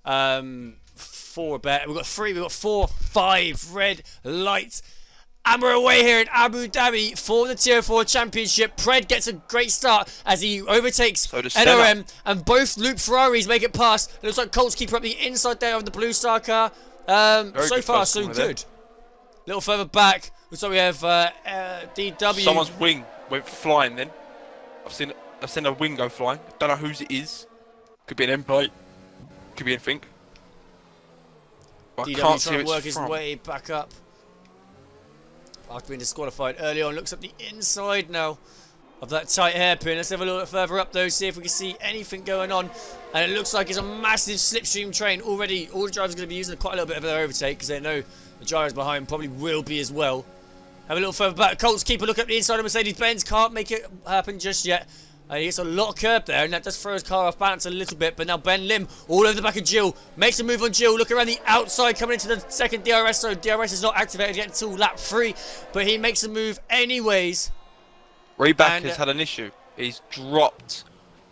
4 bet. We've got 3, we've got 4, 5 red lights. And we're away here in Abu Dhabi for the Tier 4 Championship. Pred gets a great start as he overtakes NRM. And both Loop Ferraris make it past. It looks like Colt's keeper up the inside there of the Blue Star car. So far, so good. A little further back, looks like we have DW. Someone's wing went flying then. I've seen a wing go flying. Don't know whose it is. Could be an end plate. Could be anything. But I can't see who it's work his way back up. After being disqualified early on, looks up the inside now of that tight hairpin. Let's have a little bit further up though, see if we can see anything going on. And it looks like it's a massive slipstream train already. All the drivers are going to be using quite a little bit of their overtake because they know the drivers behind probably will be as well. Have a little further back. Colt's keeper look up the inside of Mercedes-Benz. Can't make it happen just yet. He gets a lot of curb there, and that does throw his car off balance a little bit. But now Ben Lim, all over the back of Jill, makes a move on Jill. Look around the outside, coming into the second DRS zone. DRS is not activated yet until lap 3, but he makes a move anyways. Reback has had an issue. He's dropped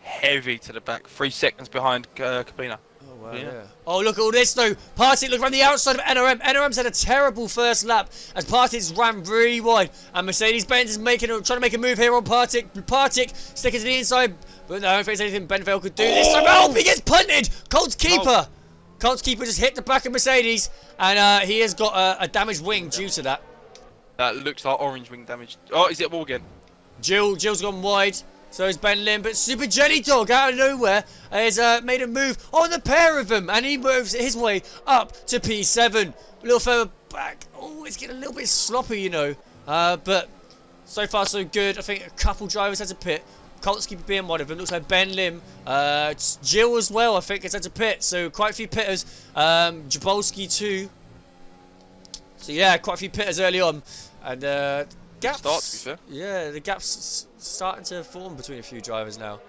heavy to the back, 3 seconds behind Capina. Oh, wow, yeah. Oh, look at all this though. Partick, look around the outside of NRM. NRM's had a terrible first lap as Partick's ran really wide. And Mercedes-Benz is trying to make a move here on Partick. Partick sticking to the inside. But no, I don't think there's anything Benville could do this time. Oh, he gets punted! Colt's keeper! Colt's keeper just hit the back of Mercedes. And he has got a damaged wing due to that. That looks like orange wing damage. Oh, is it wall again? Jill's gone wide. So is Ben Lim, but Super Jelly Dog out of nowhere has made a move on the pair of them, and he moves his way up to P7. A little further back. Oh, it's getting a little bit sloppy, you know. But so far so good. I think a couple drivers had to pit. Colt's keeper being one of them. Looks like Ben Lim. Jill as well, I think, has had to pit. So quite a few pitters. Jabolski too. So yeah, quite a few pitters early on. And gaps. Start, to be fair. Yeah, the gaps starting to form between a few drivers now.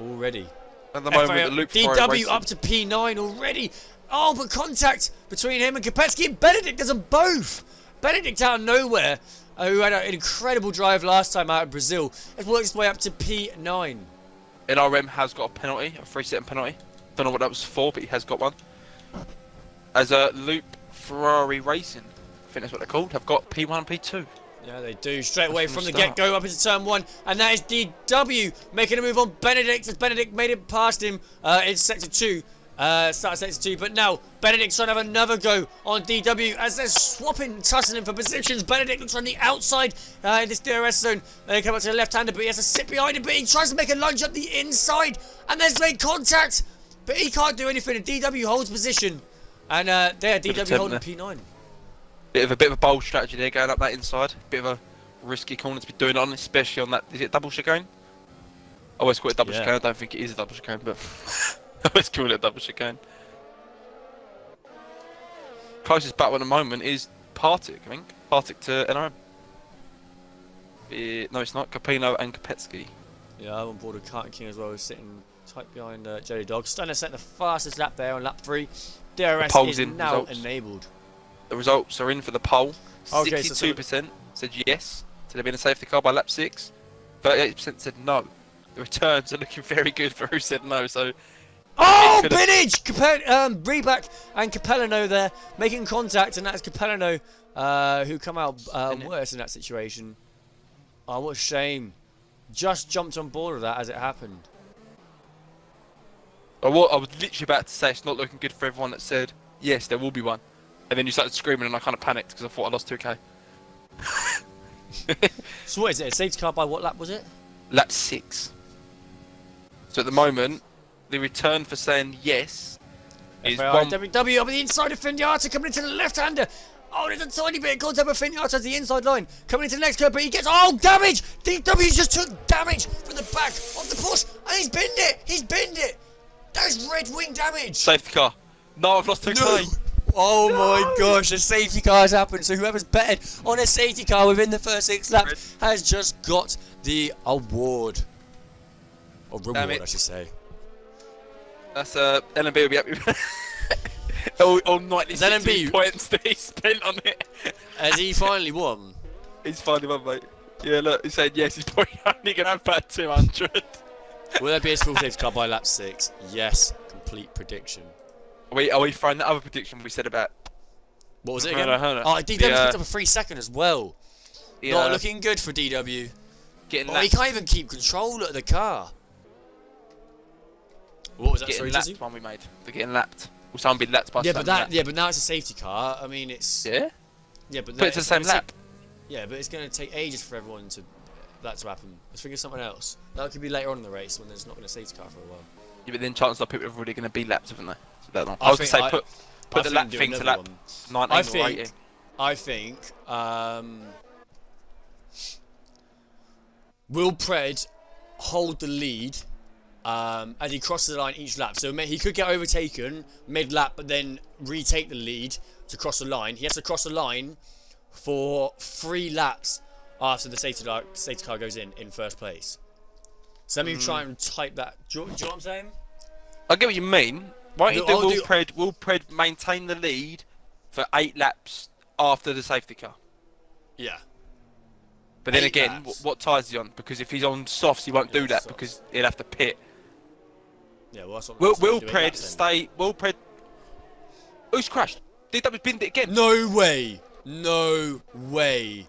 Already. At the moment, the Loop DW up to P9 already. Oh, but contact between him and Kopetsky and Benedict does them both. Benedict out of nowhere, who had an incredible drive last time out of Brazil, has worked his way up to P9. NRM has got a penalty, a 3-second penalty. Don't know what that was for, but he has got one. As a Loop Ferrari Racing, I think that's what they're called, have got P1 and P2. Yeah, they do. Straight away from the get-go up into turn 1. And that is DW making a move on Benedict as Benedict made it past him in sector 2. Start sector 2. But now Benedict's trying to have another go on DW as they're swapping, tussling for positions. Benedict looks on the outside in this DRS zone. They come up to the left-hander, but he has to sit behind him. But he tries to make a lunge up the inside. And there's made contact. But he can't do anything. And DW holds position. And there, DW holding P9. Bit of a bold strategy there, going up that inside. Bit of a risky corner to be doing on, especially on that. Is it double chicane? I always call it double chicane. I don't think it is a double chicane, but I always call it a double chicane. Closest battle at the moment is Partick, I think. Partick to NRM. No, it's not. Capino and Kopetsky. Yeah, I'm on board with Carton King as well. He's sitting tight behind Jelly Dog. Stunner set the fastest lap there on lap 3. DRS is now enabled. The results are in for the poll. 62% said yes to there being a safety car by lap 6. 38% said no. The returns are looking very good for who said no. So, oh, Binnage! Reback and Capellano there making contact, and that's Capellano who come out worse in that situation. Oh, what a shame! Just jumped on board of that as it happened. I was literally about to say it's not looking good for everyone that said yes, there will be one. And then you started screaming and I kind of panicked because I thought I lost 2k. So what is it? A safety car by what lap was it? Lap 6. So at the moment, the return for saying yes is WW up the inside of Finiata coming into the left-hander. Oh, there's a tiny bit of contact with Finiata at the inside line. Coming into the next curve, but he gets, damage! DW just took damage from the back of the push and he's binned it! He's binned it! That's red wing damage! Safety car. No, I've lost 2k. No. Oh my gosh, a safety car has happened. So whoever's betted on a safety car within the first 6 laps has just got the award. Or reward, I should say. That's LMB will be happy with all 96 points that he spent on it. Has he finally won? He's finally won, mate. Yeah, look, he said yes, he's probably only going to have about 200. Will there be a full safety car by lap 6? Yes, complete prediction. Are we throwing that other prediction we said about? What was it again? Hold on. Oh, DW's picked up a 3 second as well. Not looking good for DW. Getting he can't even keep control of the car. What was that? Getting Sorry, lapped. Jesse? One we made. They're getting lapped. Will someone be lapped by? But now it's a safety car. I mean, it's. Yeah. Yeah, but it's the same lap. Yeah, but it's going to take ages for everyone to that to happen. Let's think of something else. That could be later on in the race when there's not been a safety car for a while. Yeah, but then chances are people are already going to be lapped, haven't they? So that long. I was going to say put the lap thing to lap 19 or 18. I think will Pred hold the lead as he crosses the line each lap? So he could get overtaken mid-lap, but then retake the lead to cross the line. He has to cross the line for 3 laps after the safety car goes in first place. So let me try and type that. Do you know what I'm saying? I get what you mean. Why don't you do Will Pred maintain the lead for 8 laps after the safety car? Yeah. But then again, what tyres is he on? Because if he's on softs, he won't do that because he'll have to pit. Yeah, well, that's what Will Pred stay? Will Pred? Who's crashed? DW's binned it again. No way! No way!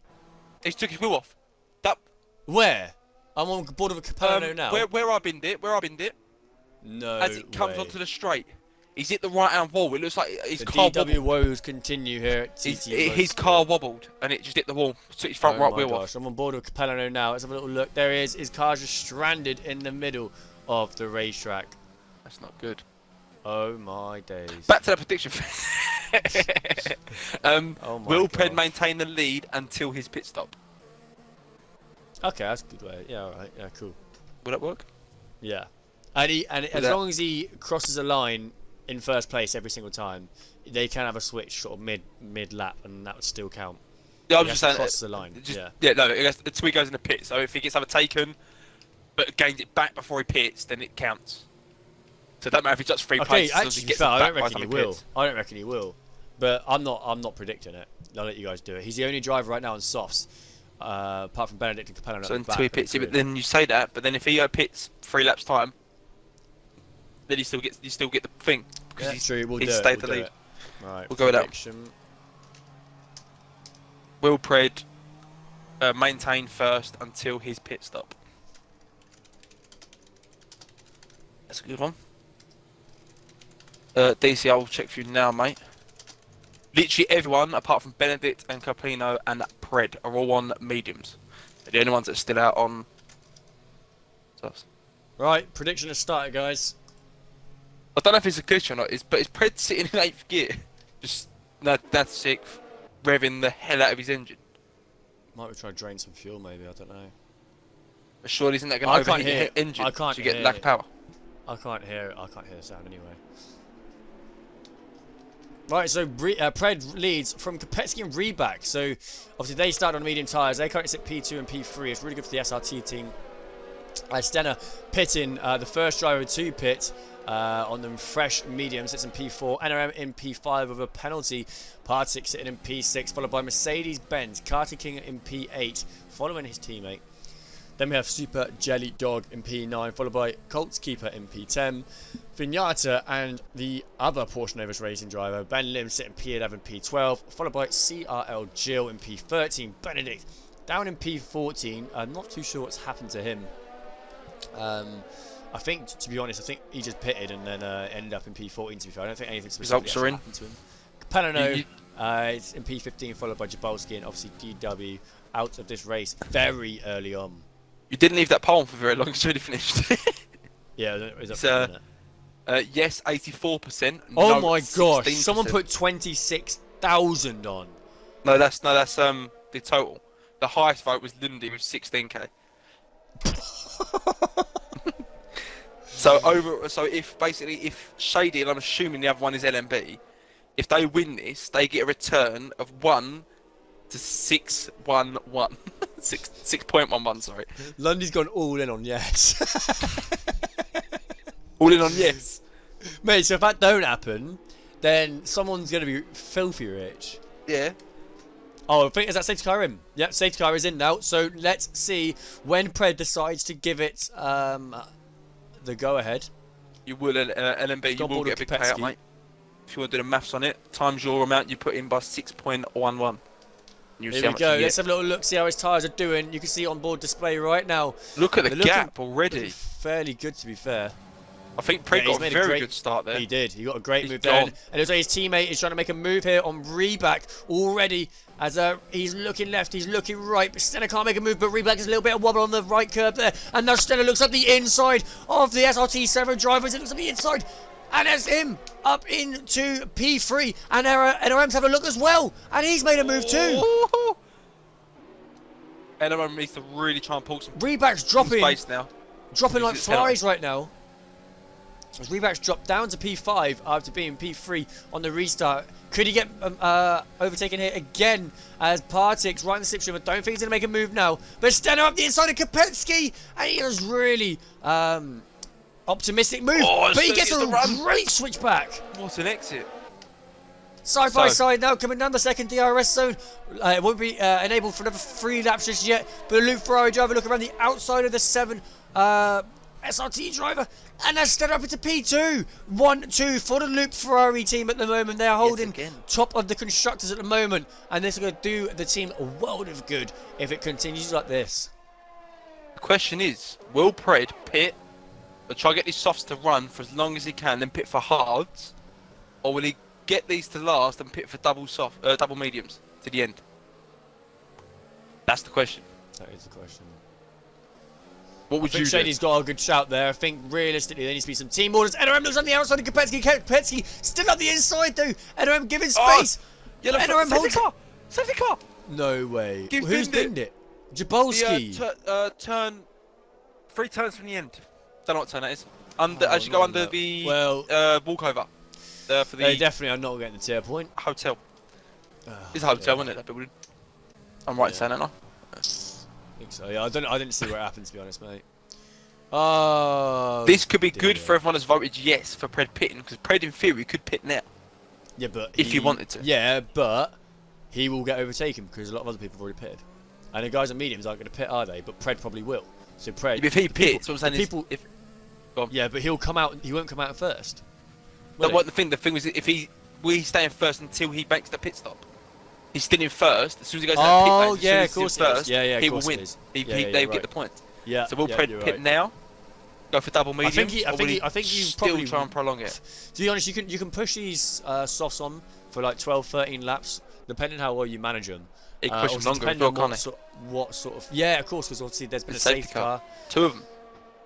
He took his wheel off. That. Where? I'm on board of a Capello now. Where I binned it? No. As it comes onto the straight, he's hit the right-hand wall. It looks like his the car DW wobbled. woes continue here at TTM. His car wobbled and it just hit the wall. Took his front right wheel off. I'm on board with Capello now. Let's have a little look. There he is. His car's just stranded in the middle of the racetrack. That's not good. Oh my days. Back to that prediction. Will Pred gosh. maintain the lead until his pit stop? Okay, that's a good way. Yeah, alright. Yeah, cool. Will that work? Yeah. And as long as he crosses a line in first place every single time, they can have a switch sort of mid lap, and that would still count. Yeah, I'm just saying. Cross the line. No. Until he goes in the pit. So if he gets overtaken, but gains it back before he pits, then it counts. So it don't matter if he touches 3 places. Actually, I don't reckon he will. I don't reckon he will. But I'm not predicting it. I'll let you guys do it. He's the only driver right now on softs, apart from Benedict and Capello. So until he pits, but then you say that, but then if he pits 3 laps time, then you still get the thing because he's true. He's stayed the lead. Right. We'll go with that. Will Pred maintain first until his pit stop? That's a good one. DC, I will check for you now, mate. Literally everyone, apart from Benedict and Capino and Pred, are all on mediums. They're the only ones that are still out on softs. Right, prediction has started, guys. I don't know if it's a glitch or not, but is Pred sitting in 8th gear? Just, that's 6th, revving the hell out of his engine. Might we try to drain some fuel, maybe, I don't know. But surely isn't that going to overheat your engine so you get lack of power? I can't hear the sound anyway. Right, so Pred leads from Kopetsky and Reback. So obviously they started on medium tyres. They currently sit P2 and P3. It's really good for the SRT team. Stenner pitting the first driver to pit on them fresh medium, sits in P4. NRM in P5 with a penalty. Partik sitting in P6, followed by Mercedes-Benz. Carter King in P8, following his teammate. Then we have Super Jelly Dog in P9, followed by Colts Keeper in P10. Vignata and the other Porsche Novus racing driver, Ben Lim, sit in P11, P12, followed by CRL Jill in P13. Benedict down in P14. I'm not too sure what's happened to him. I think, to be honest, he just pitted and then ended up in P14, to be fair. I don't think anything specific happened to him. Capelano is in P15, followed by Jabolski, and obviously DW out of this race very early on. You didn't leave that pole for very long, it's already finished. Yeah, is that yes, 84%. Oh no, my gosh, 16%. Someone put 26,000 on. No, that's the total. The highest vote was Lundy with 16k. So if Shady, and I'm assuming the other one is LMB, if they win this, they get a return of 1 to 611. 6.11, sorry. Lundy's gone all in on yes. All in on yes. Mate, so if that don't happen, then someone's going to be filthy rich. Yeah. Oh, I think, is that safety car in? Yep, safety car is in now. So let's see when Pred decides to give it the go-ahead. You will, LMB, you will get a big payout, mate. if you want to do the maths on it, times your amount you put in by 6.11. You'll see Here how we much go. you Let's get. have a little look, see how his tyres are doing. You can see it on board display right now. Look at the They're looking gap already. fairly good, to be fair. I think Pred he's got a made very good start there. He did. He got a great He's move there. And gone. it looks like his teammate is trying to make a move here on Reback already. As he's looking left, he's looking right. But Stenner can't make a move, but Reback is a little bit of wobble on the right curb there. And now Stenner looks up the inside of the SRT7 drivers. It looks up the inside. And there's him up into P3. And NRM's have a look as well. And he's made a move too. Ooh. NRM needs to really try and pull some Reback's dropping. space now. Dropping like He's flies right now. As Reback's dropped down to P5 after being P3 on the restart. Could he get overtaken here again as Partix right in the slipstream? I don't think he's going to make a move now. But Stenner up the inside of Kopetsky. And he was really optimistic move. Oh, but he gets a great switchback. What an exit. Side by side now, coming down the second DRS zone. It won't be enabled for another 3 laps just yet. But a Luke Ferrari driver looking around the outside of the 7 SRT driver. And that's Stenner up into P2. 1-2 for the Luke Ferrari team at the moment. They are holding top of the constructors at the moment. And this is going to do the team a world of good if it continues like this. The question is, will Pred pit or try to get these softs to run for as long as he can, then pit for hards? Or will he get these to last and pit for double mediums to the end? That's the question. That is the question. What would you do? Shady's got a good shout there. I think realistically there needs to be some team orders. NRM looks on the outside of Kopetsky. Kopetsky still on the inside though. NRM giving space. Yellow NRM safety car! Safety car! No way. Who's binned it? Jabolski. Turn 3 turns from the end. Don't know what turn that is. As you go under the walkover. For the they definitely are not getting the tier point. hotel. It's a hotel, isn't it? That building. I'm right in saying that now. I think so. Yeah, I didn't see where it happened, to be honest, mate. This could be good for everyone that's voted yes for Pred pitting, because Pred in theory could pit now. Yeah, but if you wanted to. Yeah, but he will get overtaken because a lot of other people have already pitted, and the guys on mediums aren't going to pit, are they? But Pred probably will. So Pred. If he pits, what I'm saying is, yeah, but he'll come out. He won't come out first. The thing was, if he's staying first until he makes the pit stop. He's still in first. As soon as he goes out pit lane, yeah, of course first, he will win. They will get the point. Yeah. So will Pred pit now? Go for double medium? I think you still probably try and prolong it. To be honest, you can push these softs on for like 12, 13 laps, depending how well you manage them. He can push them longer as well, can't he? What sort of? Yeah, of course, because obviously there's been a safety car. 2 of them.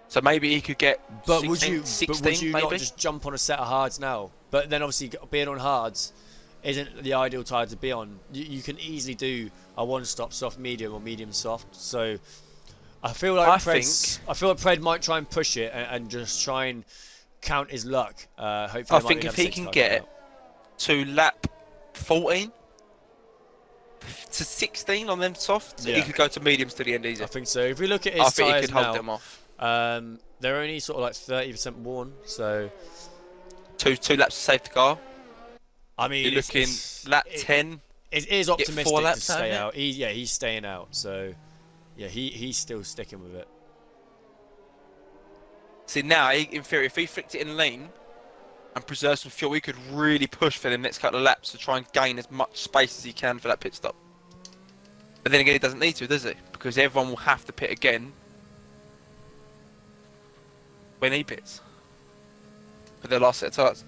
So maybe he could get. But 16, would you maybe? not just jump on a set of hards now? But then obviously being on hards isn't the ideal tire to be on. You can easily do a one-stop soft medium or medium soft. So I feel like Pred might try and push it and just try and count his luck. Hopefully, I think if he can get to lap 14 to 16 on them softs, he could go to mediums to the end easy. I think so. If we look at his tyres now, he could hold them off. They're only sort of like 30% worn, so two laps of safety car. I mean, you're looking lap 10. It is optimistic to stay out. He's staying out, so yeah, he's still sticking with it. See now, in theory, if he flicked it in lean and preserves some fuel, he could really push for the next couple of laps to try and gain as much space as he can for that pit stop. But then again, he doesn't need to, does he? Because everyone will have to pit again when he pits for their last set of tyres.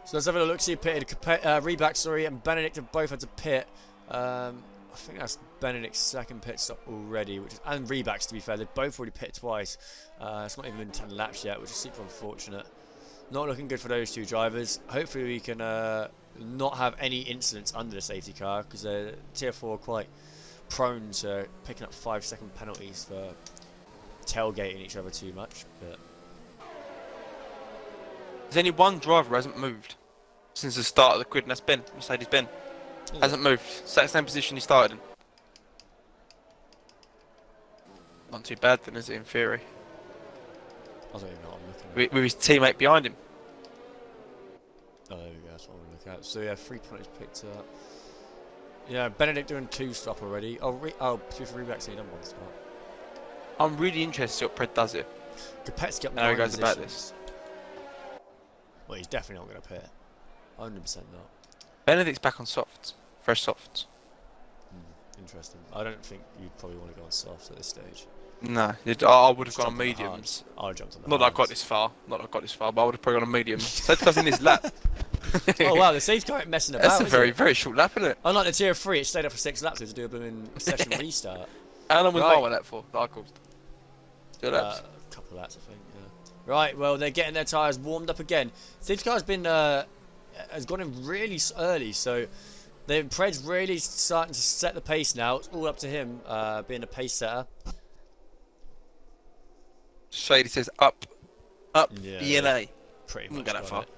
So let's have a look. See, pitted Reback, and Benedict have both had to pit. I think that's Benedict's second pit stop already, and Reback's, to be fair, they've both already pitted twice. It's not even been 10 laps yet, which is super unfortunate. Not looking good for those two drivers. Hopefully we can not have any incidents under the safety car, because Tier 4 are quite prone to picking up 5-second penalties for tailgating each other too much. But there's only one driver who hasn't moved since the start of the grid, and that's Ben, Mercedes-Benz. Hasn't moved. Same position he started in. Not too bad then, is it, in theory? I don't even know what I'm looking at. With his teammate behind him. Oh, there we go, that's what I'm looking at. So yeah, 3 points picked up. Yeah, Benedict doing 2 stop already. Reback's only done 1 stop. I'm really interested what Pred does here. Kopetsky up how he goes about this. Well, he's definitely not going to pit. 100% not. Benedict's back on softs. Fresh softs. Interesting. I don't think you'd probably want to go on softs at this stage. No, I would have Just gone on jump the mediums. hards. I would jumped on the Not that I got hards. this far. Not that I got this far, but I would have probably gone on mediums. Safety car's in his lap. Oh wow, the safety car ain't messing about. That's a very, very short lap, isn't it? Unlike the tier 3, it stayed up for 6 laps to do a blooming session restart. How long was Right. my one lap for? That I caused. 2 laps. A couple of laps, I think. Yeah. Right, well they're getting their tyres warmed up again. Safety car's been has gone in really early, so Pred's really starting to set the pace now. It's all up to him, being a pace setter. Shady says up, Yeah, BNA. Pretty Wouldn't much. go that got far. it.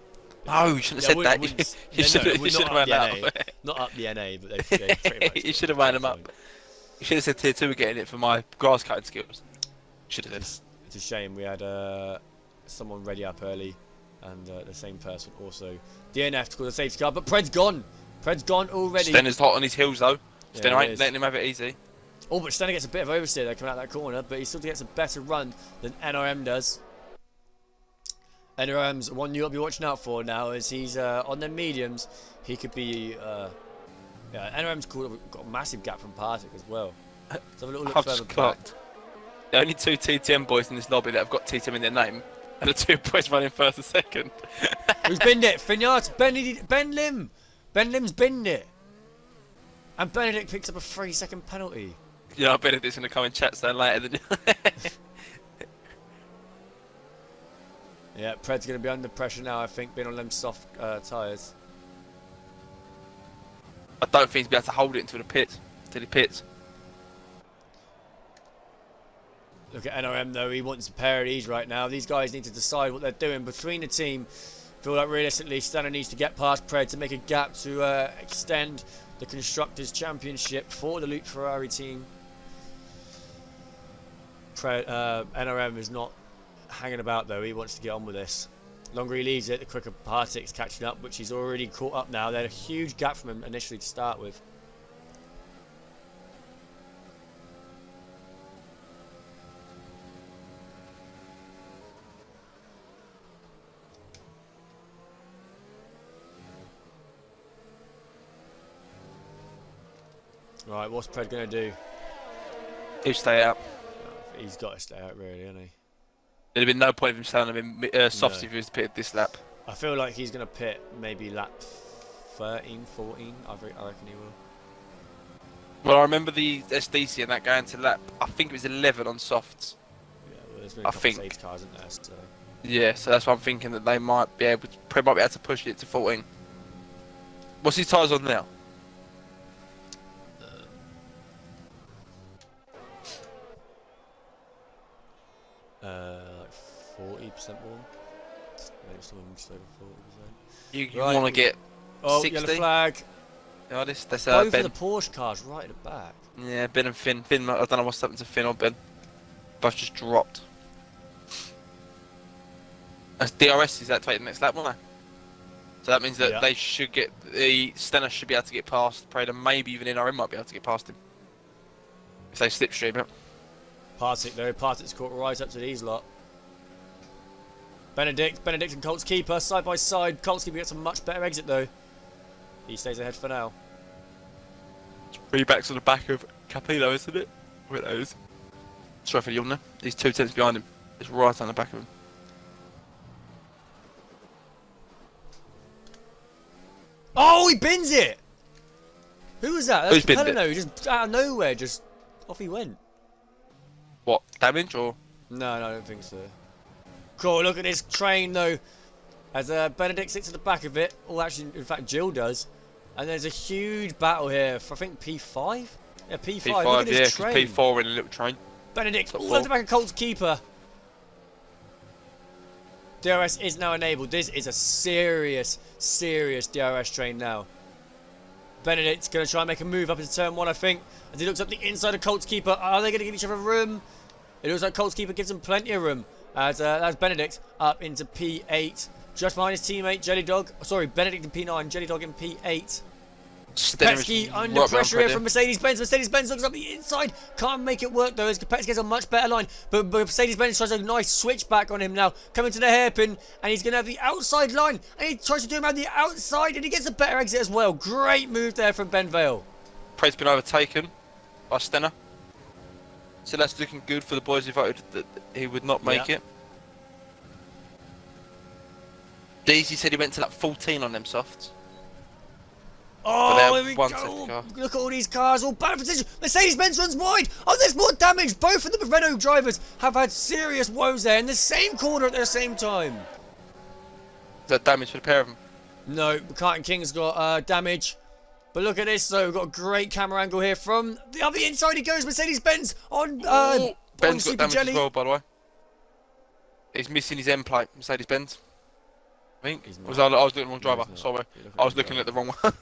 No, you shouldn't have said that. You should have wound that up. Not up the NA, but they pretty much. You should have wound them up. You should have said tier 2 were getting it for my grass cutting skills. Should have. It's a shame we had someone ready up early, and the same person also DNF to call the safety car, but Pred's gone. Pred's gone already. Stenner's hot on his heels though. Stenner Yeah, ain't letting him have it easy. Oh, but Stenner gets a bit of oversteer there coming out that corner, but he still gets a better run than NRM does. NRM's one you'll be watching out for now, as he's on their mediums. He could be. Yeah, NRM's got a massive gap from Partick as well. Let's have a little look I've further just back. clocked. The only 2 TTM boys in this lobby that have got TTM in their name, and the 2 boys running first and second. Who's binned it? Fignard, Ben Lim. Ben Lim's binned it. And Benedict picks up a 3-second penalty. Yeah, I bet it's going to come in chat saying later than. Yeah, Pred's going to be under pressure now, I think, being on them soft tyres. I don't think he's be able to hold it until he pits. Look at NRM though, he wants a pair of these right now. These guys need to decide what they're doing between the team. Feel like realistically, Stanner needs to get past Pred to make a gap to extend the Constructors' Championship for the Luke Ferrari team. NRM is not hanging about though, he wants to get on with this. The longer he leaves it, the quicker Partick's catching up, which he's already caught up now. They had a huge gap from him initially to start with. Right, what's Pred going to do? He'll stay out. He's got to stay out, really, hasn't he? There'd have been no point of him staying in softs No. if he was pitted this lap. I feel like he's going to pit maybe lap 13, 14. I reckon he will. Well, I remember the SDC and that going to lap, I think it was 11 on softs. Yeah, well, there's been a I couple think. safety cars in there, so. Yeah, so that's why I'm thinking that they might be able to, Pred might be able to push it to 14. What's his tyres on now? Like 40% warm. Maybe someone just over 40%. You Right. want to get Oh, 60? yellow flag. Yeah, that's Both Ben. of the Porsche cars right at the back. Yeah, Ben and Finn. Finn, I don't know what's happened to Finn or Ben. Both just dropped. As DRS is activated next lap, won't they? So that means that Yeah. they should get the Stenner should be able to get past Prada, maybe even NRM might be able to get past him if they slipstream it. Partick though, Partick's caught right up to these lot. Benedict and Colt's keeper side by side. Colt's keeper gets a much better exit though. He stays ahead for now. Three backs on the back of Capillo, isn't it? Where it is. Sorry for the yawn there. He's 2 tenths behind him. It's right on the back of him. Oh, he bins it! Who was that? That was Who's binned Capello, just out of nowhere, just off he went. What, damage or? No, I don't think so. Cool, look at this train though. As Benedict sits at the back of it. Oh, actually, in fact, Jill does. And there's a huge battle here for, I think, P5? Yeah, P5. Look P5, at yeah, this 'cause train. P4 in a little train. Benedict, Top all four. at the back of Colt's keeper. DRS is now enabled. This is a serious DRS train now. Benedict's going to try and make a move up into turn 1, I think. As he looks up the inside of Colt's keeper. Are they going to give each other room? It looks like Colt's keeper gives them plenty of room. As that's Benedict up into P8. Just behind his teammate, Jelly Dog. Sorry, Benedict in P9, Jelly Dog in P8. Kopetsky under pressure here from Mercedes-Benz. Mercedes-Benz looks up the inside. Can't make it work though as Kopetsky has a much better line. But Mercedes-Benz tries a nice switch back on him now. Coming to the hairpin. And he's going to have the outside line. And he tries to do him around the outside. And he gets a better exit as well. Great move there from Ben Vale. Pred's been overtaken by Stenner. So that's looking good for the boys who voted that he would not make it. Deasy said he went to that 14 on them softs. Oh, here we go. Look at all these cars, all bad position. Mercedes-Benz runs wide. Oh, there's more damage. Both of the Renault drivers have had serious woes there in the same corner at the same time. Is that damage for the pair of them? No, Carton King's got damage. But look at this, though. We've got a great camera angle here from the other inside. He goes. Mercedes-Benz on Ben's got damage Jelly. as well, by the way. He's missing his end plate, Mercedes-Benz. I think. I was looking at the wrong driver. Sorry. I was looking at the wrong one.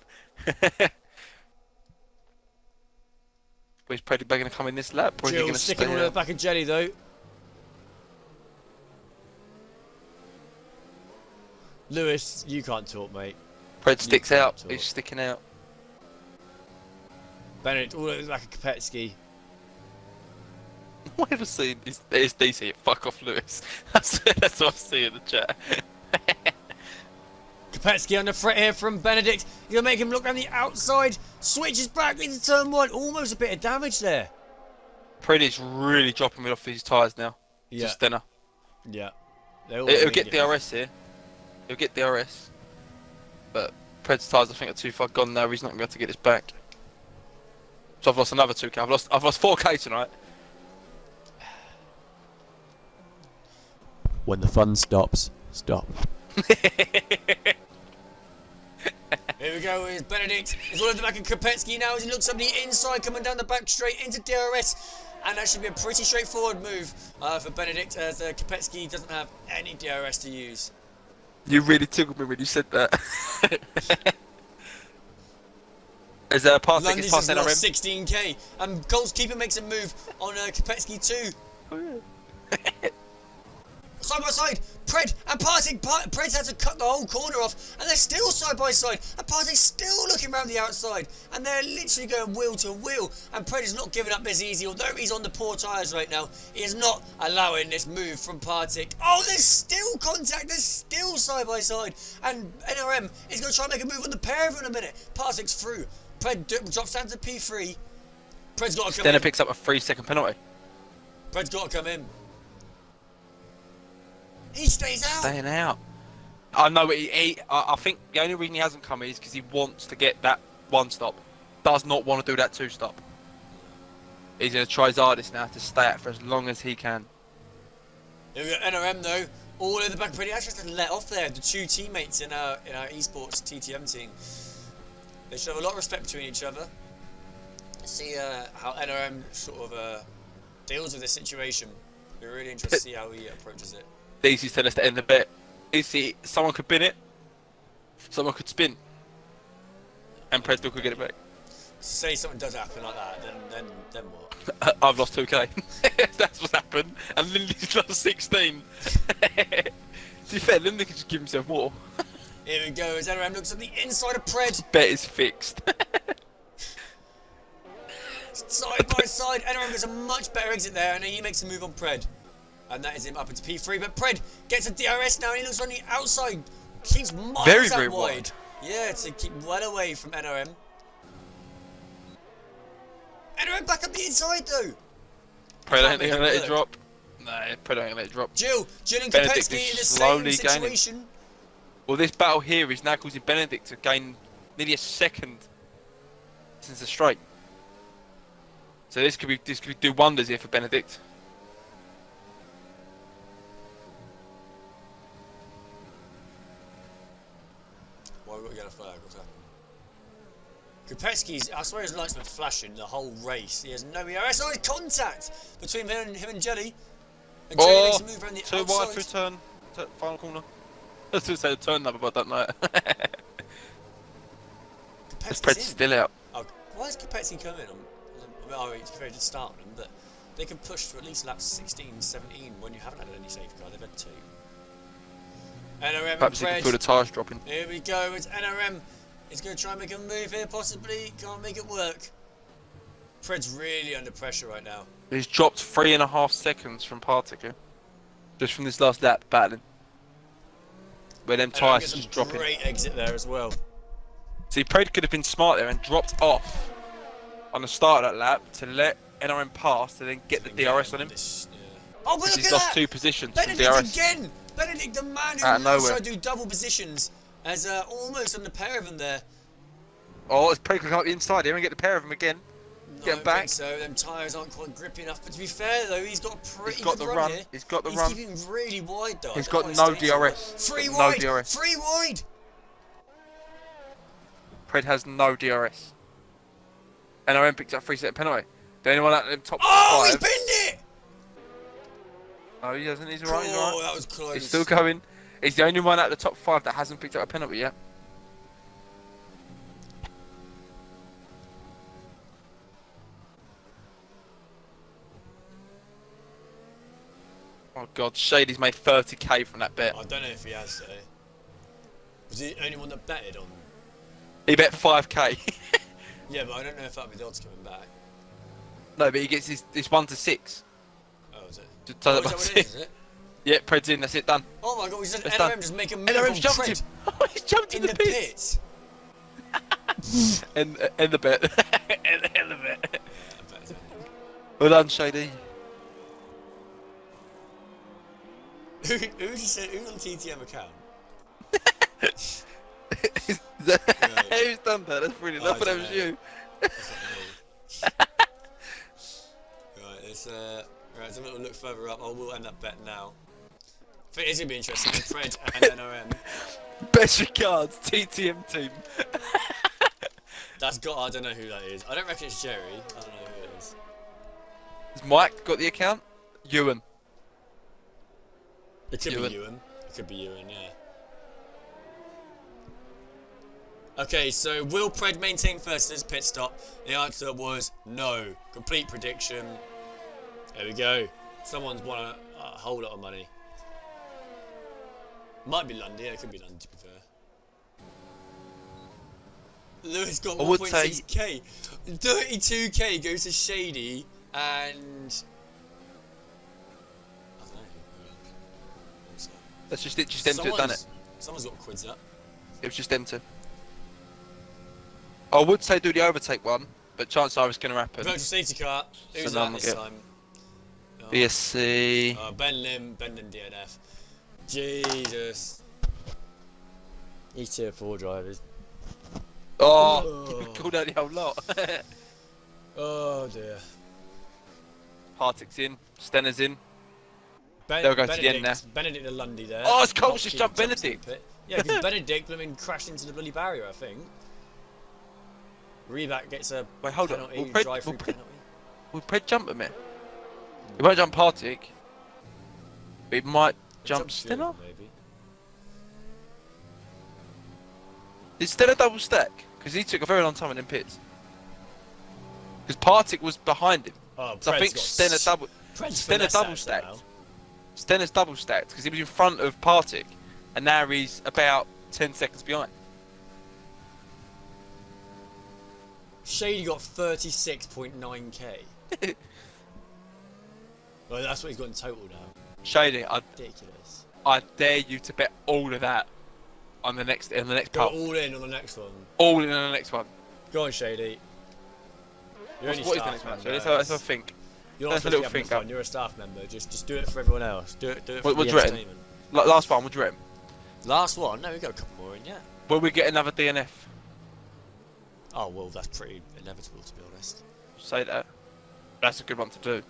Is Preddy going to come in this lap? Or is he going to sticking all the back of Jelly, though. Lewis, you can't talk, mate. Pred sticks out. He's sticking out. Bennett, all at the back of Kopetsky. What have I seen? It's DC. Fuck off, Lewis. That's what I see in the chat. Kopetsky under threat here from Benedict. He's going to make him look around the outside. Switches back into turn one. Almost a bit of damage there. Preddy's really dropping it off his tyres now. Yeah. Just Stenner. Yeah. He'll get DRS here. He'll get DRS. But Pred's tyres I think are too far gone now. He's not going to be able to get this back. So I've lost another 2k. I've lost 4k tonight. When the fun stops, stop. Here we go, here's Benedict. He's all over the back of Kopetsky now as he looks up the inside, coming down the back straight into DRS. And that should be a pretty straightforward move for Benedict as Kopetsky doesn't have any DRS to use. You really tickled me when you said that. Is London's just lost 16k. And Cole's keeper makes a move on Kopetsky too. Oh, yeah. Side by side, Pred and Parting. Pred's had to cut the whole corner off, and they're still side by side. And Parting's still looking around the outside, and they're literally going wheel to wheel. And Pred is not giving up this easy, although he's on the poor tyres right now. He is not allowing this move from Parting. Oh, there's still contact. There's still side by side, and NRM is going to try and make a move on the pair of them in a minute. Parting's through. Pred drops down to P3. Pred's got to come in. Stenner picks up a 3-second penalty. Pred's got to come in. He stays out. Staying out. I know. I think the only reason he hasn't come is because he wants to get that 1 stop. Does not want to do that 2 stop. He's going to try his hardest now to stay out for as long as he can. Here we got NRM though, all in the back. Pretty actually has to let off there. The 2 teammates in our esports TTM team. They should have a lot of respect between each other. Let's see how NRM sort of deals with this situation. We're really interested to see how he approaches it. Daisy's telling us to end the bet. You see, someone could bin it, someone could spin, and Pred still could get it back. Say something does happen like that, then what? I've lost 2k. That's what's happened, and Lindy's lost 16. To be fair, Lindy could just give himself more. Here we go, as NRM looks at the inside of Pred. Bet is fixed. Side by side, NRM gets a much better exit there, and he makes a move on Pred. And that is him up into P3, but Pred gets a DRS now, and he looks on the outside. Keeps miles very out wide. Yeah, to keep well away from NRM. NRM back up the inside, though. Pred ain't going to let it drop. No, Pred ain't going to let it drop. Jill and Kopetsky in the same situation. Gaining. Well, this battle here is now causing Benedict to gain nearly a second since the straight. So this could do wonders here for Benedict. Why have we got a yellow flag? What's happening? Kopetsky's, I swear his lights been flashing the whole race. He has no ERS. Oh, it's contact between him and Jelly. And Jelly makes a move around the outside. 2 wide through turn, final corner. I was going to say the turn number, but I don't know it. Pred's still out. Oh, why is Kopetsky coming? It's very good start on them, but they can push for at least laps 16, 17 when you haven't had any safety car. They've had 2. NRM Perhaps you can feel the tyres dropping. Here we go. It's NRM He's going to try and make a move here, possibly. Can't make it work. Fred's really under pressure right now. He's dropped 3.5 seconds from Partick here. Just from this last lap battling. Where them tyres just dropping. Great exit there as well. See, Pred could have been smart there and dropped off on the start of that lap to let NRM pass and then get the DRS on him. Oh, but look He's at lost that! 2 positions Benedict from DRS. again! Benedict, the man who knows how to do double positions, has almost on the pair of them there. Oh, it's Pred could come up the inside here and get the pair of them again. Get him back. Think so them tyres aren't quite grippy enough. But to be fair though, he's got a pretty good run here. He's got the run. He's keeping really wide though. He's got no DRS. Free wide! No DRS. Free wide! Pred has no DRS. NRM picked up 3-second penalty. The only one out of them top 5. Oh, he's pinned it! Oh, he hasn't. He's alright. Oh, that was close. He's still going. He's the only one out of the top 5 that hasn't picked up a penalty yet. Oh God, Shady's made 30k from that bet. I don't know if he has though. Was he the only one that betted on? He bet 5k. Yeah, but I don't know if that'll be the odds coming back. No, but he gets his 1 to 6. Oh, is it? Just Oh, is that what it is, is it? Yeah, Pred's in. That's it. Done. Oh my God, we said That's NRM done. just make a move NRM's on jumped Pred him. Oh, he's jumped in the pits. And the bet. and the bet. Well done, Shady. Who's on the TTM account? Who's done that? That's really enough. That was you. Right, let's have a little look further up. We'll end that bet now. I think it's going to be interesting with Fred and NRM. Best regards, TTM team. I don't know who that is. I don't reckon it's Jerry. I don't know who it is. Has Mike got the account? Ewan. It could be Ewan. It could be Ewan, yeah. Okay, so will Pred maintain first in his pit stop? The answer was no. Complete prediction. There we go. Someone's won a whole lot of money. Might be Lundy. Yeah, it could be Lundy, to be fair. Lewis got 1.6k. 32k goes to Shady, and I don't know. That's just it. Just them two done it. Someone's got quids up. It was just them two. I would say do the overtake one, but chances are it's going to happen. Virtual safety car. Who's So that this time? BSC. Ben Lim DNF. Jesus. These tier 4 drivers. Oh, called out the whole lot. Oh dear. Partick's in, Stenner's in. They'll go to the end now. Benedict and Lundy there. Oh, it's Cole's just jumped Benedict. Yeah, because Benedict crashed into the bloody barrier, I think. Reback gets a Wait, hold on. penalty, Will Pred jump at me? He won't jump Partick. He might jump Stenner? Maybe. Is Stenner double stack? Because he took a very long time in them pits. Because Partick was behind him. Oh, So I think Stenner double stacked. Stenner's double stacked because he was in front of Partick, and now he's about 10 seconds behind. Shady got 36.9k. Well, that's what he's got in total now. Shady, Ridiculous. I dare you to bet all of that on the next Go part. all in on the next one. All in on the next one. Go on, Shady. You're only What is the staff next match? member. Let's have a think. You're not Let's have supposed a to little get think fun. You're a staff member. Just do it for everyone else. Do it for What the do you reckon? entertainment. Last one, what do you reckon? Last one? No, we got a couple more in, yeah. Will we get another DNF? Oh, well, that's pretty inevitable, to be honest. Say that. That's a good one to do.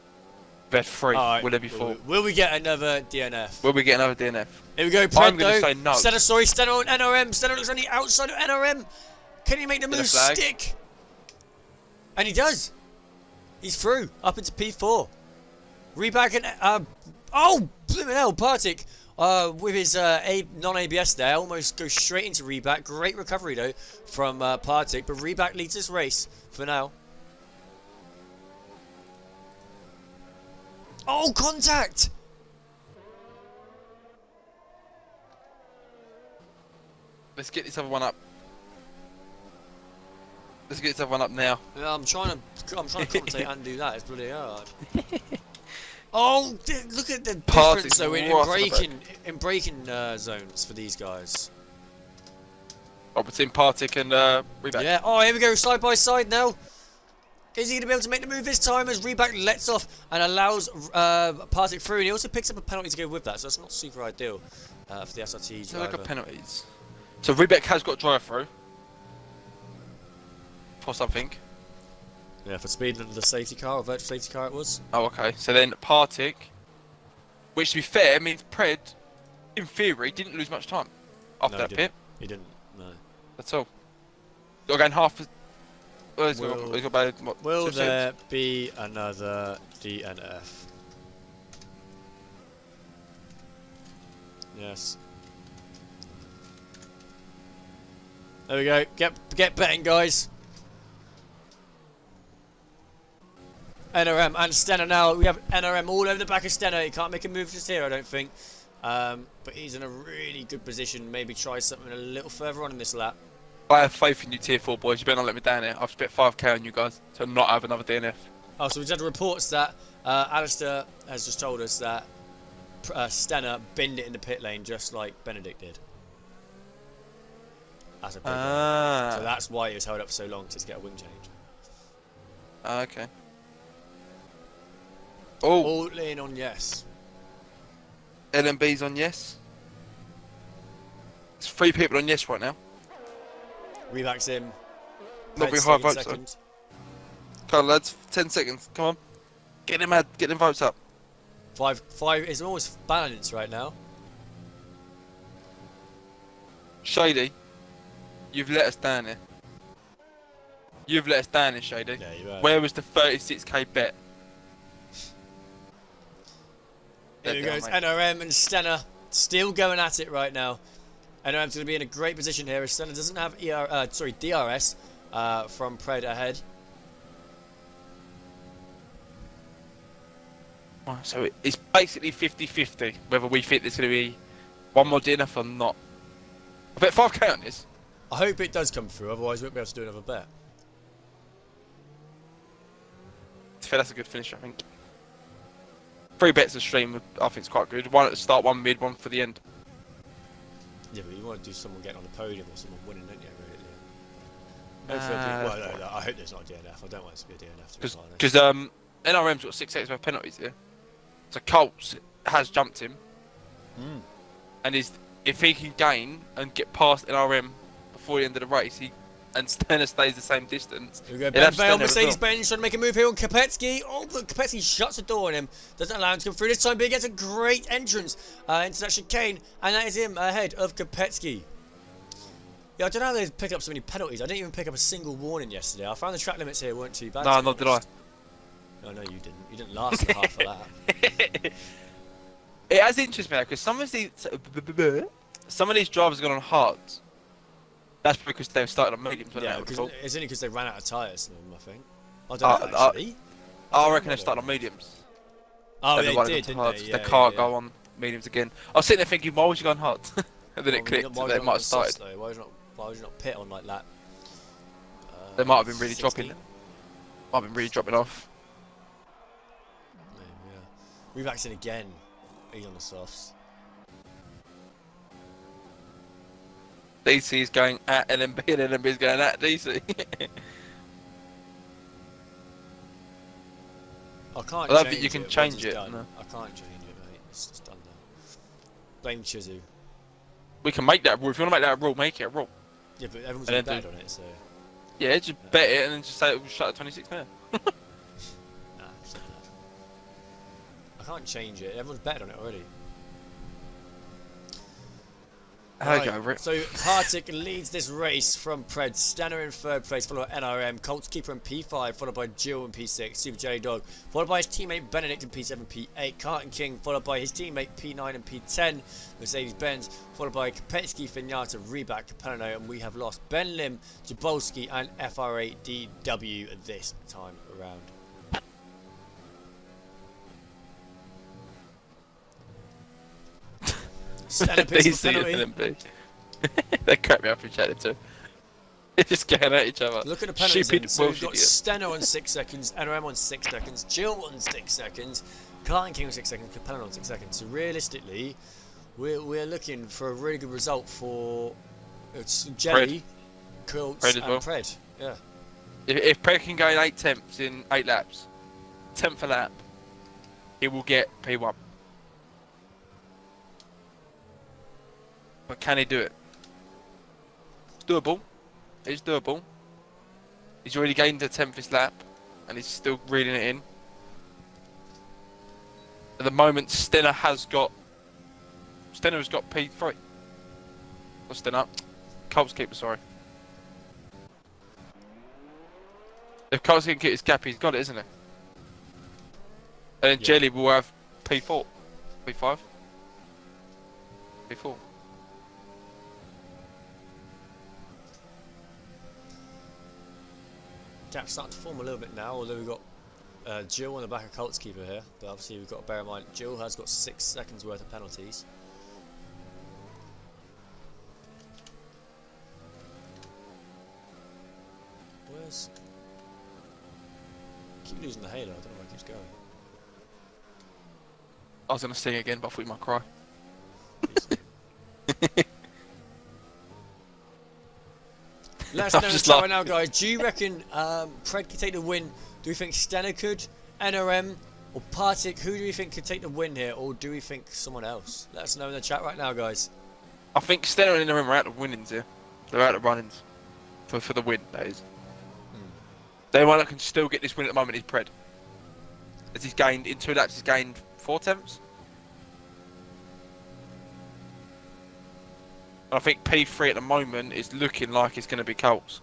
Vet 3, Right, will there be 4? Will we get another DNF? Will we get another DNF? Here we go, Pred, I'm going to say no. Stenner on NRM. Stenner looks on the outside of NRM. Can he make the move stick? And he does. He's through, up into P4. Reback and... oh, blimmin' hell, Partick. With his non-ABS there, almost goes straight into Reback. Great recovery, though, from Partick. But Reback leads this race for now. Oh, contact! Let's get this other one up. Let's get this one up now. Yeah, I'm trying to commentate and do that. It's bloody hard. Oh, look at the difference though in braking zones for these guys. Oh, between Partick and Reback. Yeah. Oh, here we go, side by side now. Is he going to be able to make the move this time as Reback lets off and allows Partick through? And he also picks up a penalty to go with that, so it's not super ideal for the SRT So driver. look at penalties. So Reback has got drive through for something. Yeah, for speed of the safety car, or virtual safety car it was. Oh, okay. So then Partick, which to be fair means Pred, in theory, didn't lose much time after that pit. He didn't. No. That's all. Got going half. Well, Will there be another DNF? Yes. There we go. Get betting, guys. NRM and Stenner now. We have NRM all over the back of Stenner. He can't make a move just here, I don't think. But he's in a really good position. Maybe try something a little further on in this lap. I have faith in you tier 4 boys. You better not let me down here. I've spent 5k on you guys to not have another DNF. Oh, so we've had reports that Alistair has just told us that Stenner binned it in the pit lane just like Benedict did. That's a big one. So that's why he was held up for so long to get a wing change. Okay. Oh. All in on yes. LMB's on yes. There's 3 people on yes right now. Reback's in. Not very high votes though. Come on lads, 10 seconds, come on. Get them votes up. 5 is almost balanced right now. Shady, you've let us down here. You've let us down here, Shady. Yeah, you have. Where was the 36k bet? Here goes NRM and Stenner still going at it right now. NRM's going to be in a great position here as Stenner doesn't have DRS from Pred ahead. So it's basically 50-50 whether we think there's going to be one more DNF or not. I bet 5k on this. I hope it does come through, otherwise we won't be able to do another bet. That's a good finish, I think. 3 bets a stream, I think it's quite good. One at the start, one mid, one for the end. Yeah, but you want to do someone getting on the podium or someone winning, don't you? Really? No, I hope there's not a DNF. I don't want it to be a DNF. Because NRM's got 6 extra penalties here. So Colts has jumped him. And if he can gain and get past NRM before the end of the race, and Stenner stays the same distance. Here we go, Ben Vale, Mercedes-Benz trying to make a move here on Kopetsky. Oh, but Kopetsky shuts the door on him. Doesn't allow him to come through this time, but he gets a great entrance into that chicane, and that is him ahead of Kopetsky. Yeah, I don't know how they pick up so many penalties. I didn't even pick up a single warning yesterday. I found the track limits here weren't too bad. No, not did I. No, you didn't. You didn't last the half of that. It has interested me because some of these drivers have gone on hards. That's because they've started on mediums. Yeah, it's only because they ran out of tyres. I think. I don't know actually. I reckon they've started on mediums. Oh, they did, didn't they? Yeah, they can't go on mediums again. I was sitting there thinking, why was you going hard? And then it clicked. They might have started. Why would you not pit on like that? They might have been really dropping. Might have been really dropping off. Yeah. Reback's in again. He's on the softs. DC is going at LMB and LMB is going at DC. I can't. I don't think you can change it. No. I can't change it, mate. It's just done now. Blame Chizu. We can make that rule. If you want to make that a rule, make it a rule. Yeah, but everyone's going to bet on it, so. Yeah, just bet it and then just say it will shut at 26 now. Nah, I can't change it. Everyone's betted on it already. I'll go over it. So Partick leads this race from Pred. Stenner in 3rd place, followed by NRM. Colts Keeper in P5, followed by Jill in P6. Super Jelly Dog, followed by his teammate Benedict in P7, P8. Carton King, followed by his teammate P9 and P10. Mercedes-Benz, followed by Kopetsky, Finata, Reback, Capelano, and we have lost Ben Lim, Jabolski, and FRA-DW this time around. DC and LMB. They crap me up in chat too. They're just getting at each other. Look at the penalties. Stupid So we've Welsh got idiots. Steno on 6 seconds, NRM on 6 seconds, Jill on 6 seconds, Clark King on 6 seconds, Capellan on 6 seconds. So realistically, we're looking for a really good result for Jelly, Quilts, Pred and as well. Pred. Yeah. If Pred can gain 8 tenths in 8 laps, 10th a lap, he will get P1. But can he do it? It's doable. It's doable. He's already gained the 10th this lap, and he's still reeling it in. At the moment, Stenner has got P3. Not Stenner. Colts keeper, sorry. If Colts can get his gap, he's got it, isn't he? And then Yeah. Jelly will have P4. P5? P4. Gap's starting to form a little bit now, although we've got Jill on the back of Colts keeper here. But obviously we've got to bear in mind Jill has got 6 seconds worth of penalties. Where's... keep losing the halo, I don't know where it keeps going. I was going to sing again, but I thought you might cry. Let us I'm know in the just chat right laughing. now, guys. Do you reckon Pred could take the win? Do we think Stenner could, NRM, or Partick? Who do we think could take the win here, or do we think someone else? Let us know in the chat right now, guys. I think Stenner and Interim are out of winnings here. They're out of runnings. For the win, that is. The only one that can still get this win at the moment is Pred. As he's gained, in 2 laps, he's gained 4 tenths. I think P3 at the moment is looking like it's going to be Colts.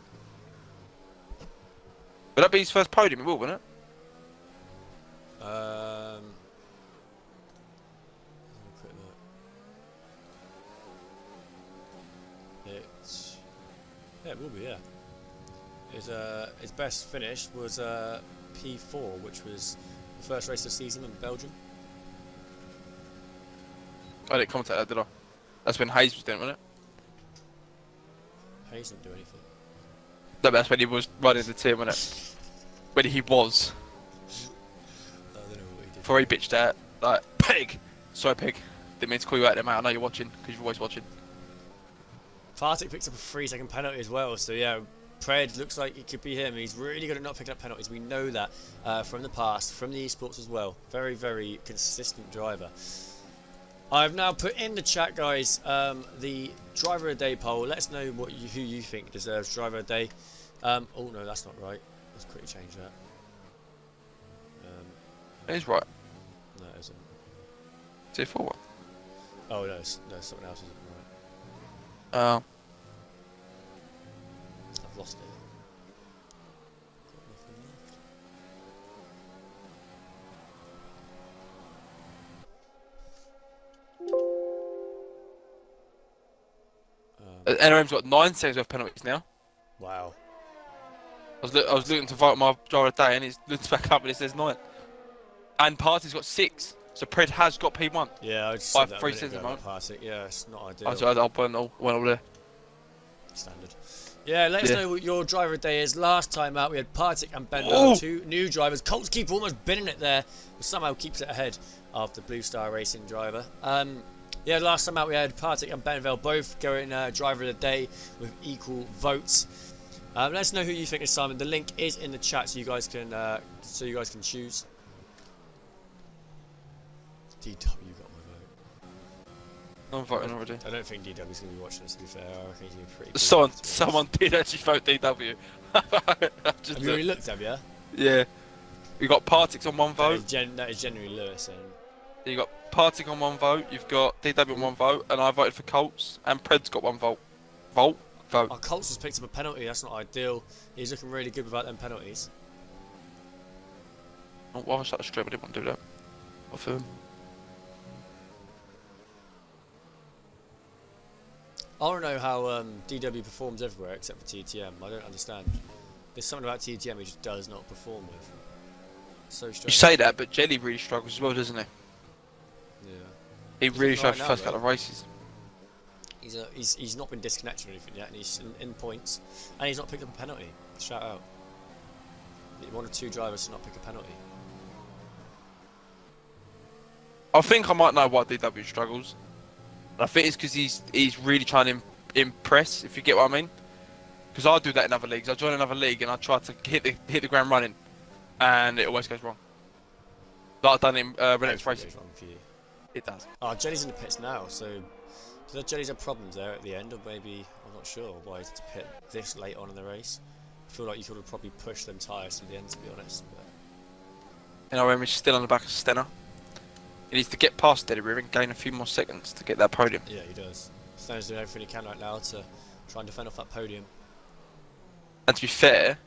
Will that be his first podium? It will, won't it? Quick look. Yeah, it will be. Yeah. His best finish was P4, which was the first race of the season in Belgium. I didn't commentate that, did I? That's when Hayes was doing it, wasn't it? Hayes didn't do anything. No, but that's when he was running the team, wasn't it? When he was. I don't know what he did. Before he bitched out, like, Pig! Sorry, Pig. Didn't mean to call you out there, mate. I know you're watching, because you're always watching. Partick picks up a 3-second penalty as well, so yeah, Pred looks like it could be him. He's really good at not picking up penalties. We know that from the past, from the esports as well. Very, very consistent driver. I've now put in the chat, guys, the driver of the day poll. Let us know who you think deserves driver of the day. Oh no, that's not right. Let's quickly change that. It is right. No, it isn't. Is it 4-1? Oh no, someone else isn't right. Oh. I've lost it. Got nothing left. NRM's got 9 seconds worth of penalties now. Wow. I was looking to vote my driver of the day, and it's looked back up and it says 9. And Party's got 6, so Pred has got P1. Yeah, I just By said that 3 a minute seconds ago a about Partick. Yeah, it's not ideal. I'll went all there. Standard. Yeah, let us Yeah. know what your driver of the day is. Last time out, we had Partick and Benbow, Ooh. 2 new drivers. Colts keeper almost binning it there, but somehow keeps it ahead of the Blue Star Racing driver. Yeah, last time out we had Partick and Benville both going driver of the day with equal votes. Let us know who you think is Simon. The link is in the chat, so you guys can choose. DW got my vote. I'm voting already. I don't think DW's going to be watching this, to be fair. I reckon he's going to be pretty cool, Someone, to be honest. someone did actually vote DW. I've just Have you already looked. looked, have you? Yeah. We got Partick's on 1 That vote. is genuinely Lewis. And You got Partick on 1 vote. You've got DW on 1 vote, and I voted for Colts. And Pred's got 1 vote. Vote. our Colts has picked up a penalty. That's not ideal. He's looking really good without them penalties. Oh, why was that a strip? I didn't want to do that. Off him. I don't know how DW performs everywhere except for TTM. I don't understand. There's something about TTM he just does not perform with. So strange. You say that, but Jelly really struggles as well, doesn't he? Yeah. He really looking struggles right the first now, couple of races. He's not been disconnected or anything yet, and he's in points, and he's not picked up a penalty. Shout out. One or two drivers to not pick a penalty. I think I might know why DW struggles. I think it's because he's really trying to impress, if you get what I mean. Because I do that in other leagues. I join another league and I try to hit the ground running, and it always goes wrong. Like I've done in Relentless Racing. Wrong for you. It does. Oh, Jelly's in the pits now, so do the Jellies have problems there at the end, or maybe I'm not sure why he's to pit this late on in the race. I feel like you could have probably pushed them tyres to the end, to be honest. But... NRM is still on the back of Stenner. He needs to get past Eddie and gain a few more seconds to get that podium. Yeah, he does. Stenner's doing everything he can right now to try and defend off that podium. And to be fair,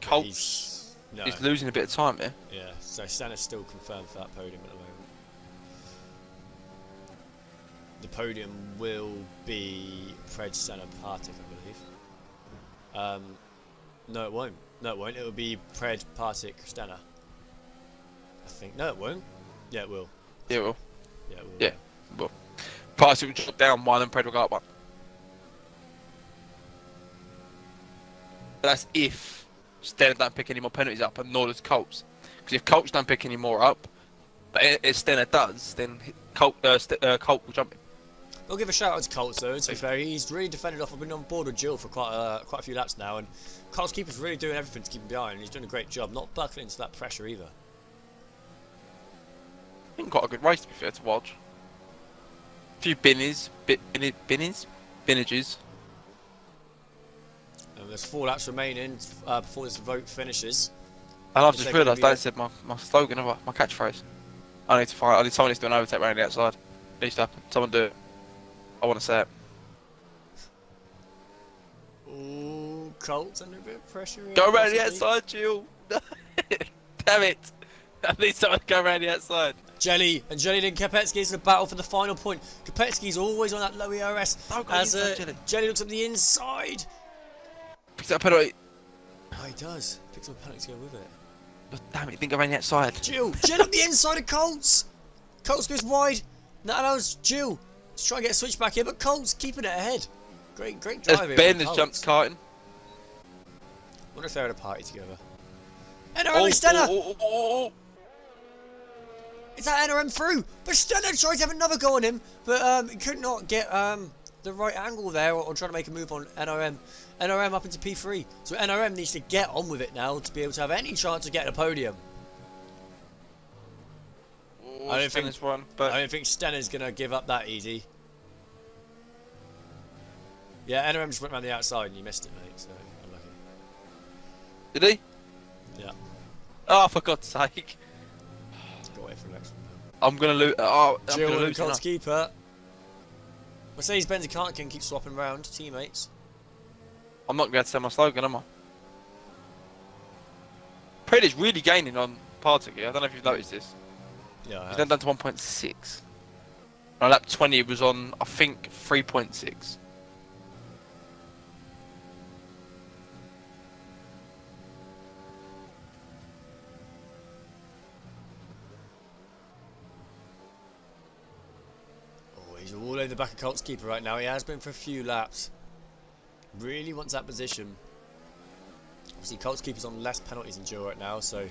Colts he's is losing a bit of time here. Yeah, so Stenner's still confirmed for that podium at the moment. The podium will be Pred, Stenner, Partick, I believe. No, it won't. No, it won't. It will be Pred, Partick, Stenner. I think. No, it won't. Yeah, it will. Yeah, it will. Yeah, it will. Yeah, it will. Partick will drop down one and Pred will go up one. But that's if Stenner don't pick any more penalties up, and nor does Colts. Because if Colts don't pick any more up, but if Stenner does, then Colt will jump in. We'll give a shout out to Colts though, to be fair. He's really defended off. I've been on board with Jill for quite a few laps now, and Colts keeper's really doing everything to keep him behind, and he's doing a great job, not buckling into that pressure either. I think quite a good race, to be fair, to watch. A few binnies. And there's 4 laps remaining before this vote finishes. And I've just realised I said my slogan, my catchphrase. I need someone to do an overtake around the outside. It needs to happen. Someone do it. I want to say it. Ooh, Colts under a bit of pressure. Go around the outside, Jill. Damn it. I need someone to go around the outside. Jelly and Kopetsky's in the battle for the final point. Kopetsky's always on that low ERS. As Jelly looks up the inside. Picks up a penalty. Oh, he does. Picks up a penalty to go with it. But damn it, he didn't go around the outside. Jill up the inside of Colts. Colts goes wide. That allows Jill to try and get a switch back here, but Colts keeping it ahead. Great drive here. Ben has jumped karting. Wonder if they're at a party together. NRM Stenner! It's that NRM through! But Stenner tries to have another go on him, but he could not get the right angle there or try to make a move on NRM. NRM up into P3. So NRM needs to get on with it now to be able to have any chance of getting a podium. I don't think Stenner's going to give up that easy. Yeah, NRM just went around the outside and you missed it, mate, so unlucky. Did he? Yeah. Oh, for God's sake. Got away from the next one. I'm going to lose. Oh, I'm going to lose. Colts keeper. Mercedes-Benz can keep swapping around teammates. I'm not going to be able to say my slogan, am I? Pred is really gaining on Partick here. I don't know if you've noticed this. Yeah, He's then down to 1.6. On lap 20 it was on, I think, 3.6. Oh, he's all over the back of Colts keeper right now. He has been for a few laps. Really wants that position. Obviously, Colts keeper's on less penalties than Jill right now, so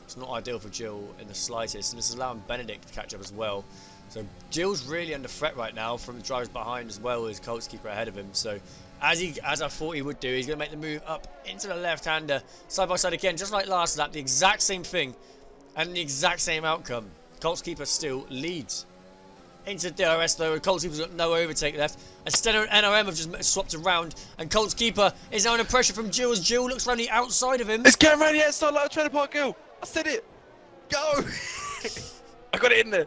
it's not ideal for Jill in the slightest. And this is allowing Benedict to catch up as well. So Jill's really under threat right now from the drivers behind as well as Colts keeper ahead of him. So as I thought he would do, he's going to make the move up into the left-hander, side by side again, just like last lap. The exact same thing and the exact same outcome. Colts keeper still leads. Into DRS though, and Colts keeper's got no overtake left. And Stenner and NRM have just swapped around, and Colts keeper is now under pressure from Jill as Jill looks around the outside of him. It's going around the outside like a trailer park girl. I said it. Go. I got it in there.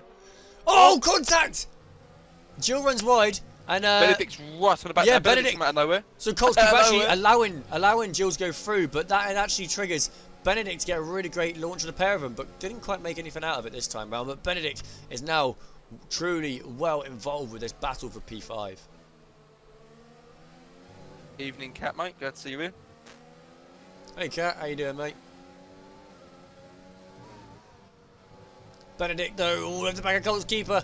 Oh, contact! Jill runs wide, and Benedict's right on the back. Yeah, Benedict's come out of nowhere. So Colts keeper actually allowing Jill's go through, but that actually triggers Benedict to get a really great launch of the pair of them, but didn't quite make anything out of it this time round. But Benedict is now truly well involved with this battle for P5. Evening, Cat, mate. Glad to see you here. Hey, Cat. How you doing, mate? Benedict, though, all over the back of Colts keeper.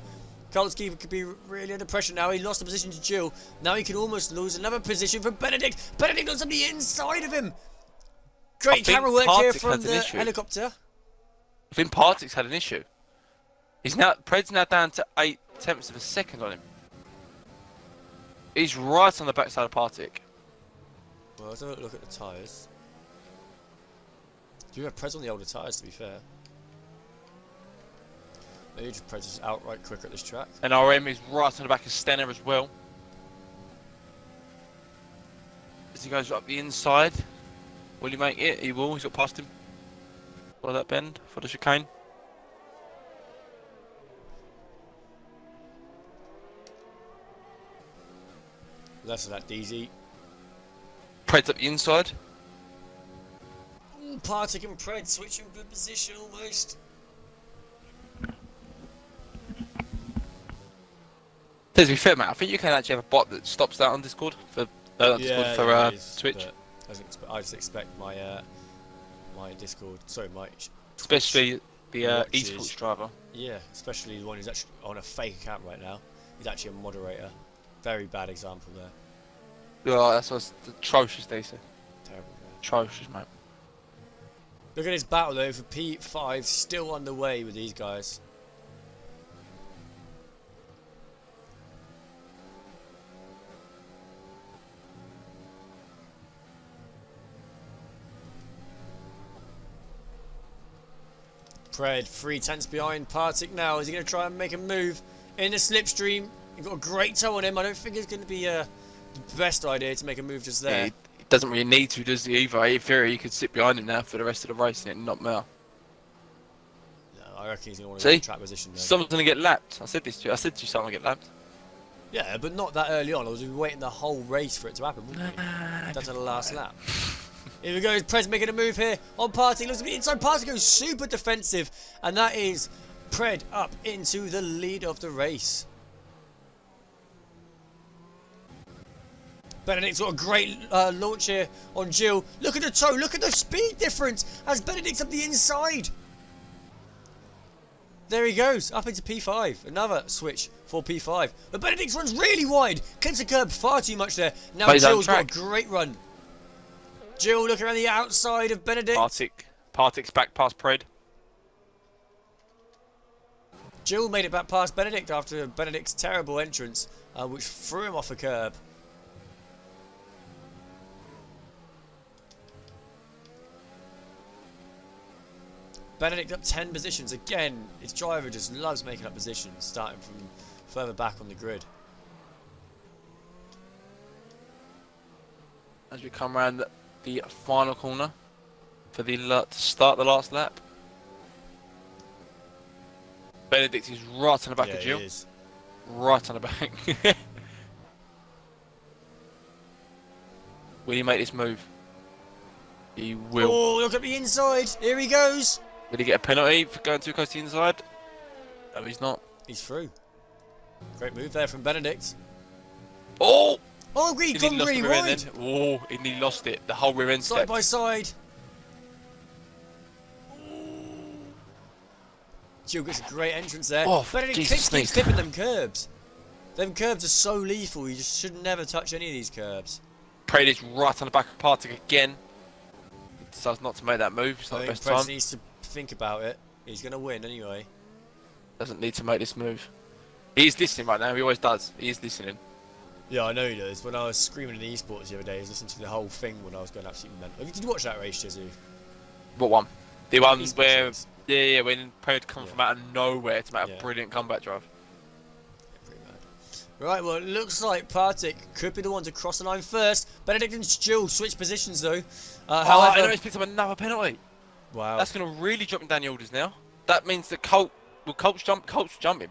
Kolsky could be really under pressure now. He lost the position to Jill. Now he can almost lose another position for Benedict. Benedict looks on the inside of him. Great camera work here from the helicopter. I think Partik's had an issue. Pred's now down to 0.8 of a second on him. He's right on the backside of Partik. Well, let's have a look at the tyres. Do you have Preds on the older tyres, to be fair? Maybe Preds is outright quicker at this track. And RM is right on the back of Stenner as well. As he goes up the inside, will he make it? He will. He's got past him. Follow that bend for the chicane. Less of that DZ. Pred's up the inside. Ooh, Partik and Pred switching good position almost. To be fair, mate, I think you can actually have a bot that stops that on Discord for Twitch. I just expect my my Discord, sorry, my especially the esports driver. Yeah, especially the one who's actually on a fake account right now. He's actually a moderator. Very bad example there. Oh, that's what's atrocious, they say. Terrible, man. Atrocious, mate. Look at this battle though for P5, still underway with these guys. Pred 3/10 behind Partik now. Is he going to try and make a move in the slipstream? You've got a great toe on him. I don't think it's going to be the best idea to make a move just there. Yeah, he doesn't really need to, does he, either? In theory, he could sit behind him now for the rest of the race and not matter. No, I reckon he's going to want to get track position though. Someone's going to get lapped. I said to you, someone will get lapped. Yeah, but not that early on. I was waiting the whole race for it to happen, wouldn't we? That's the last lap. Here we go, Pred's making a move here on Partik. Looks to be inside. Partik goes super defensive, and that is Pred up into the lead of the race. Benedict's got a great launch here on Jill. Look at the toe, look at the speed difference as Benedict's up the inside. There he goes, up into P5. Another switch for P5. But Benedict's runs really wide. Clips the curb far too much there. Now Jill's got a great run. Jill looking around the outside of Benedict. Partik's back past Pred. Jill made it back past Benedict after Benedict's terrible entrance, which threw him off a curb. Benedict up 10 positions. Again, his driver just loves making up positions, starting from further back on the grid. As we come around the final corner for the to start the last lap. Benedict is right on the back of Jill. Right on the back. Will he make this move? He will. Oh, look at the inside. Here he goes. Will he get a penalty for going too close to the inside? No, he's not. He's through. Great move there from Benedict. Oh! Oh, he's gone really wide. Oh, he nearly lost it. The whole rear end side by side. Jill gets a great entrance there. Oh, Benedict keeps clipping them curbs. Them curbs are so lethal. You just should never touch any of these curbs. Pred is right on the back of Partik again. He decides not to make that move. It's not the best time. Pred needs to think about it. He's going to win anyway. Doesn't need to make this move. He's listening right now. He always does. He is listening. Yeah, I know he does. When I was screaming in the esports the other day, I was listening to the whole thing when I was going absolutely mental. Did you watch that race, Jezu? What one? The one where, yeah, when Pred come from out of nowhere to make a brilliant comeback drive. Yeah, pretty mad. Right, well, it looks like Partik could be the one to cross the line first. Benedict and Jill switch positions though. However, I know he's picked up another penalty. Wow. That's going to really drop him down the orders now. That means that Colt's jump him.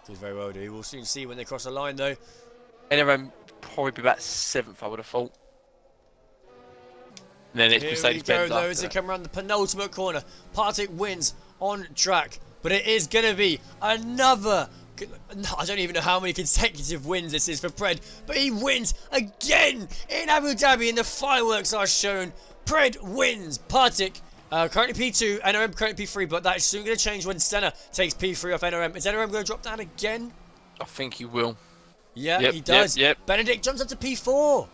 Could very well do. We'll soon see when they cross the line though. Anyway, probably be about 7th, I would have thought. And then it's Mercedes-Benz after as they come around the penultimate corner. Partik wins on track, but it is going to be another... I don't even know how many consecutive wins this is for Pred, but he wins again in Abu Dhabi, and the fireworks are shown. Pred wins. Partik Currently P2, NRM currently P3, but that is soon going to change when Stenner takes P3 off NRM. Is NRM going to drop down again? I think he will. Yeah, Yep, he does. Yep. Benedict jumps up to P4.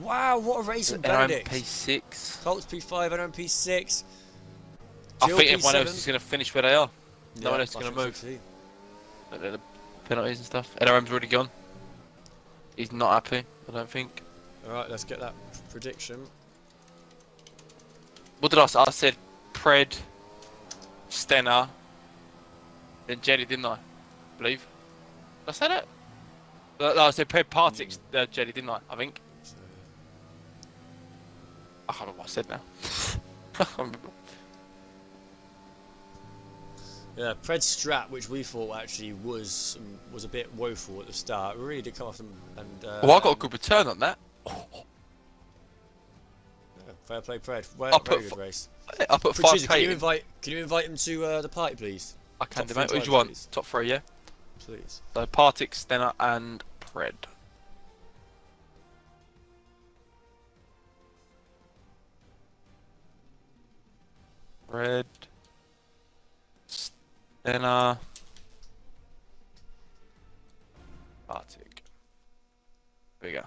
Wow, what a race from Benedict. P6. Colts P5, NRM P6. I Jill think everyone P7. else is going to finish where they are. Yeah, No one else is going to move. The penalties and stuff. NRM's already gone. He's not happy, I don't think. Alright, let's get that prediction. What did I say? I said Pred, Stenner, then Jelly, didn't I? Believe. Did I say that? No, I said Pred, Partic, Jelly, didn't I? I think. I can't remember what I said now. I can't remember. Yeah, Pred's strat, which we thought actually was a bit woeful at the start, really did come off and Well, I got a good return on that. yeah, fair play, Pred. Well, very good race. I put Producer, 5k. can you invite him to the party, please? I can Top do, three mate. Who do you drivers, want? please. Top 3, yeah? Please. So Partic, Stenner, and Pred. Pred, Stenner, Partic. There we go.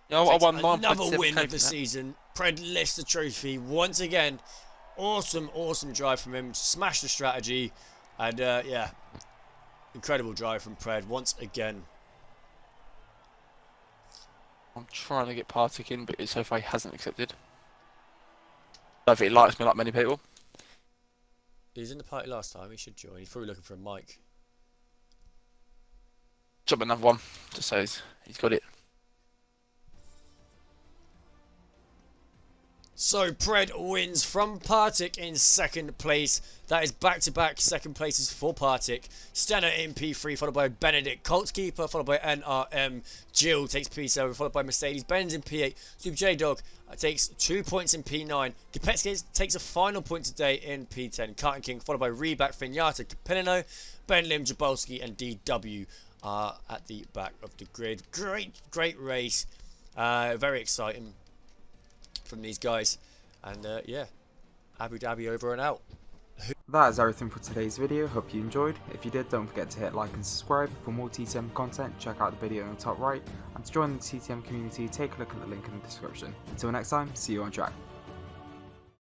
Yeah, I won 9.7k. Another win of the season. Pred lifts the trophy once again. Awesome, awesome drive from him. Smashed the strategy. And yeah, incredible drive from Pred once again. I'm trying to get Partic in, but so far he hasn't accepted. I don't think he likes me like many people. He was in the party last time. He should join. He's probably looking for a mic. Jump another one, just so he's got it. So Pred wins from Partic in second place. That is back-to-back second places for Partic. Stenner in P3, followed by Benedict. Colts Keeper, followed by NRM. Jill takes P7, followed by Mercedes-Benz in P8. Super J-Dog takes 2 points in P9. Gepetskis takes a final point today in P10. Carton King, followed by Reback, Fignata, Capilino, Ben Lim, Jabolski, and DW are at the back of the grid. Great race. Very exciting from these guys, and yeah, Abu Dhabi over and out. That is everything for today's video. Hope you enjoyed. If you did, don't forget to hit like and subscribe. For more TTM content, check out the video in the top right, and to join the TTM community, take a look at the link in the description. Until next time, see you on track.